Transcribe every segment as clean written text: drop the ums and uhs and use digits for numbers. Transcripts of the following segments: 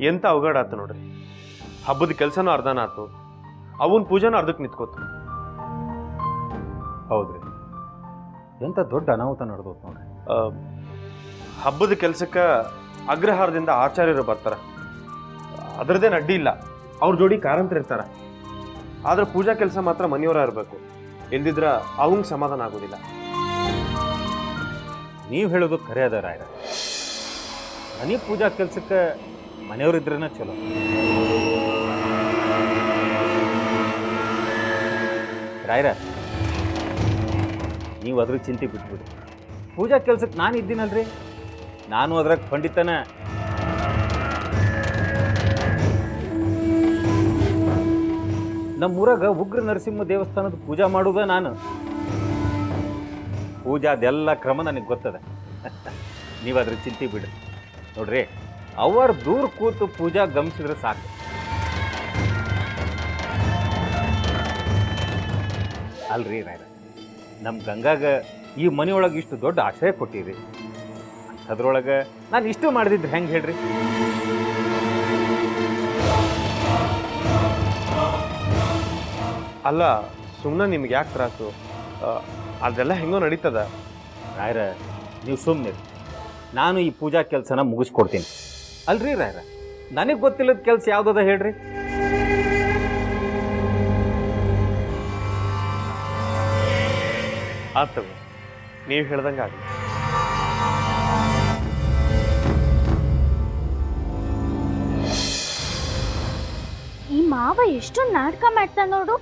ಎಂತ ಅವಘಡ ಆತು ನೋಡ್ರಿ. ಹಬ್ಬದ ಕೆಲಸನೂ ಅರ್ಧನ ಆತು, ಅವನ ಪೂಜಾನು ಅರ್ಧಕ್ಕೆ ನಿಂತ್ಕೋತು. ಹೌದ್ರಿ, ಎಂಥ ದೊಡ್ಡ ಅನಾಹುತ ನಡೆದೋತು ನೋಡ್ರಿ. ಹಬ್ಬದ ಕೆಲಸಕ್ಕೆ ಅಗ್ರಹಾರದಿಂದ ಆಚಾರ್ಯರು ಬರ್ತಾರ. ಅದರದ್ದೇನು ಅಡ್ಡಿ ಇಲ್ಲ, ಅವ್ರ ಜೋಡಿ ಕಾರಂತರ ಇರ್ತಾರ. ಆದ್ರೆ ಪೂಜಾ ಕೆಲಸ ಮಾತ್ರ ಮನೆಯವರ ಇರಬೇಕು, ಇಲ್ದಿದ್ರ ಅವಂಗ್ ಸಮಾಧಾನ ಆಗೋದಿಲ್ಲ. ನೀವು ಹೇಳೋದು ಖರೆ ಅದ ರಾಯರ. ಮನೆ ಪೂಜಾ ಕೆಲಸಕ್ಕೆ ಮನೆಯವ್ರಿದ್ರೇನ ಚಲೋ. ರಾಯರ, ನೀವು ಅದ್ರ ಚಿಂತೆ ಬಿಟ್ಬಿಡಿ. ಪೂಜಾ ಕೆಲ್ಸಕ್ಕೆ ನಾನು ಇದ್ದೀನಲ್ರಿ, ನಾನು ಅದ್ರಾಗ ಪಂಡಿತನ. ನಮ್ಮೂರಾಗ ಉಗ್ರ ನರಸಿಂಹ ದೇವಸ್ಥಾನದ ಪೂಜಾ ಮಾಡುವುದ ನಾನು. ಪೂಜಾದೆಲ್ಲ ಕ್ರಮ ನನಗೆ ಗೊತ್ತದ. ನೀವು ಅದ್ರ ಚಿಂತೆ ಬಿಡ್ರಿ. ನೋಡ್ರಿ, ಅವ್ರ ದೂರ ಕೂತು ಪೂಜಾ ಗಮನಿಸಿದ್ರೆ ಸಾಕು. ಅಲ್ರಿ ರಾಯರ, ನಮ್ಮ ಗಂಗಾಗ ಈ ಮನೆಯೊಳಗೆ ಇಷ್ಟು ದೊಡ್ಡ ಆಶ್ರಯ ಕೊಟ್ಟಿರಿ. ಅದ್ರೊಳಗೆ ನಾನು ಇಷ್ಟು ಮಾಡಿದಿದ್ರೆ ಹೆಂಗೆ ಹೇಳ್ರಿ? ಅಲ್ಲ, ಸುಮ್ಮನೆ ನಿಮ್ಗೆ ಯಾಕೆ ತ್ರಾಸು? ಅದೆಲ್ಲ ಹೆಂಗೋ ನಡೀತದ. ರಾಯರ, ನೀವು ಸುಮ್ಮನೆ, ನಾನು ಈ ಪೂಜಾ ಕೆಲಸನ ಮುಗಿಸ್ಕೊಡ್ತೀನಿ. ಅಲ್ರಿ ರಾಯರ, ನನಗೆ ಗೊತ್ತಿಲ್ಲದ ಕೆಲಸ ಯಾವುದದ ಹೇಳ್ರಿ? ಆತವ, ನೀವು ಹೇಳ್ದಂಗೆ ಆಗಲಿ. ಈ ಮಾವ ಎಷ್ಟು ನಾಟಕ ಮಾಡ್ತಾ ನೋಡು.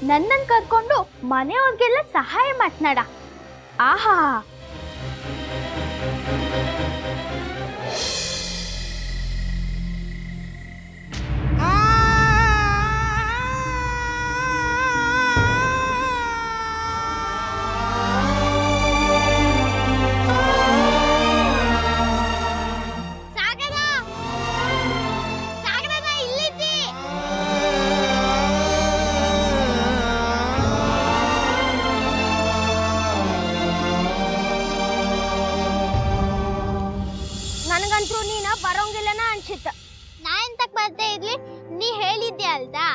ನನ್ನನ್ನು ಕರ್ಕೊಂಡು ಮನೆಯವ್ರಿಗೆಲ್ಲ ಸಹಾಯ ಮಾಡ್ನಾಡ. ಆಹಾ, ನನಗಂತೂ ನೀನ ಬರೋಂಗಿಲ್ಲನ ಅನ್ಸಿತ್ತ. ನಾ ಎಂತಕ್ ಬರ್ದೇ ಇರ್ಲಿ, ನೀ ಹೇಳಿದ್ದೆ ಅಲ್ದಾ.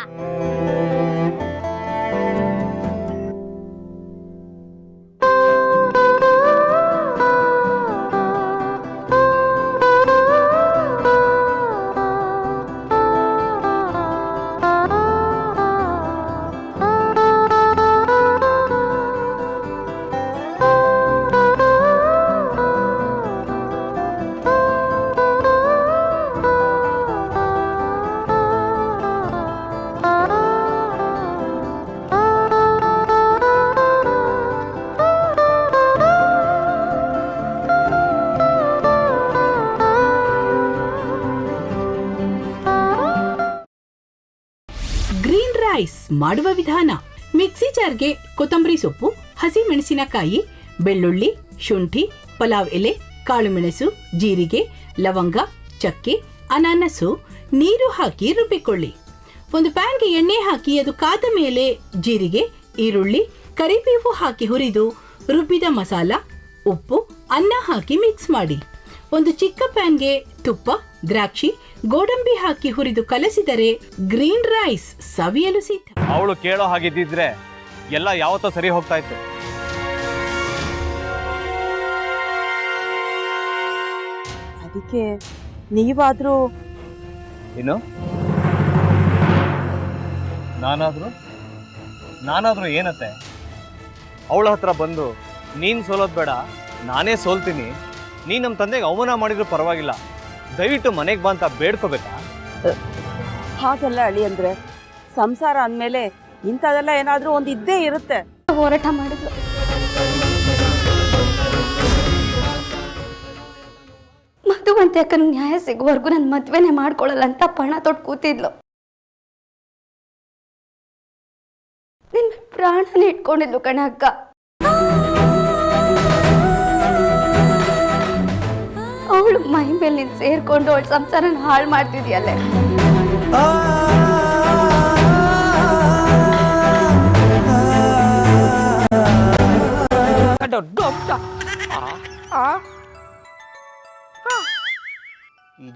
ಮಾಡುವ ವಿಧಾನ: ಮಿಕ್ಸಿ ಜಾರ್ಗೆ ಕೊತ್ತಂಬರಿ ಸೊಪ್ಪು, ಹಸಿ ಮೆಣಸಿನಕಾಯಿ, ಬೆಳ್ಳುಳ್ಳಿ, ಶುಂಠಿ, ಪಲಾವ್ ಎಲೆ, ಕಾಳುಮೆಣಸು, ಜೀರಿಗೆ, ಲವಂಗ, ಚಕ್ಕೆ, ಅನಾನಸು, ನೀರು ಹಾಕಿ ರುಬ್ಬಿಕೊಳ್ಳಿ. ಒಂದು ಪ್ಯಾನ್ಗೆ ಎಣ್ಣೆ ಹಾಕಿ ಅದು ಕಾದ ಮೇಲೆ ಜೀರಿಗೆ, ಈರುಳ್ಳಿ, ಕರಿಬೇವು ಹಾಕಿ ಹುರಿದು ರುಬ್ಬಿದ ಮಸಾಲ, ಉಪ್ಪು, ಅನ್ನ ಹಾಕಿ ಮಿಕ್ಸ್ ಮಾಡಿ. ಒಂದು ಚಿಕ್ಕ ಪ್ಯಾನ್ಗೆ ತುಪ್ಪ, ದ್ರಾಕ್ಷಿ, ಗೋಡಂಬಿ ಹಾಕಿ ಹುರಿದು ಕಲಸಿದರೆ ಗ್ರೀನ್ ರೈಸ್ ಸವಿಯಲು ಸಿದ್ಧ. ಅವಳು ಕೇಳೋ ಹಾಗಿದ್ದಿದ್ರೆ ಎಲ್ಲ ಯಾವತ್ತೋ ಸರಿ ಹೋಗ್ತಾ ಇತ್ತು. ಅದಕ್ಕೆ ನೀವಾದ್ರೂ ಏನು? ನಾನಾದ್ರೂ ಏನತ್ತೆ? ಅವಳ ಹತ್ರ ಬಂದು ನೀನ್ ಸೋಲೋದ್ ಬೇಡ, ನಾನೇ ಸೋಲ್ತೀನಿ, ನೀ ನಮ್ಮ ತಂದೆಗೆ ಅವಮಾನ ಮಾಡಿದ್ರು ಪರವಾಗಿಲ್ಲ, ದಯವಿಟ್ಟು ಮನೆಗೆ ಬಾ ಅಂತ ಬೇಡ್ಕೋಬೇಕಾ? ಹಾಗೆಲ್ಲ ಅಳಿ ಅಂದ್ರೆ ಸಂಸಾರ ಅಂದ್ಮೇಲೆ ಇಂಥದೆಲ್ಲ ಏನಾದ್ರೂ ಒಂದು ಇದ್ದೇ ಇರುತ್ತೆ. ಹೋರಾಟ ಮಾಡಿದ್ಲು. ಮಧುವಂತೆ ಅಕ್ಕನ ನ್ಯಾಯ ಸಿಗುವವರೆಗೂ ನನ್ನ ಮದ್ವೆನೆ ಮಾಡ್ಕೊಳ್ಳಲ್ಲ ಅಂತ ಪಣ ತೊಟ್ಟು ಕೂತಿದ್ಲು. ನಿನ್ನ ಪ್ರಾಣನೇ ಇಟ್ಕೊಂಡಿದ್ಲು ಕಣ ಅಕ್ಕ. ಅವಳು ಮೈ ಮೇಲೆ ನೀನು ಸೇರ್ಕೊಂಡು ಅವಳ ಸಂಸಾರನ ಹಾಳು ಮಾಡ್ತಿದ್ಯಲ್ಲೇ.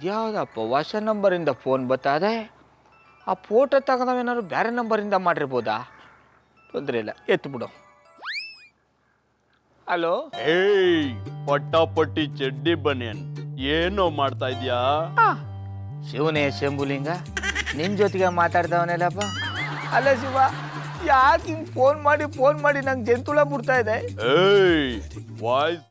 ಇದ್ಯಾವುದಪ್ಪ ಹೊಸ ನಂಬರಿಂದ ಫೋನ್ ಬತ್ತದೆ. ಆ ಫೋಟೋ ತಗೊಂಡವೇನಾದ್ರು ಬೇರೆ ನಂಬರಿಂದ ಮಾಡಿರ್ಬೋದಾ? ತೊಂದರೆ ಇಲ್ಲ, ಎತ್ತು ಬಿಡು. ಹಲೋ, ಏಯ್ ಪಟ್ಟಾಪಟ್ಟಿ ಚಡ್ಡಿ ಬನಿಯನ್, ಏನೋ ಮಾಡ್ತಾ ಇದ್ಯಾ? ಶಿವನೇ ಶಂಭುಲಿಂಗ, ನಿನ್ನ ಜೊತೆಗೆ ಮಾತಾಡ್ದವನೇಲಪ್ಪ. ಅಲ್ಲ ಶಿವ, ಯಾಕೆ ಹಿಂಗೆ ಫೋನ್ ಮಾಡಿ ನಂಗೆ ಜಂತುಳ ಬಿಡ್ತಾ ಇದೆ? ಏಯ್ ವಾಯ್ಸ್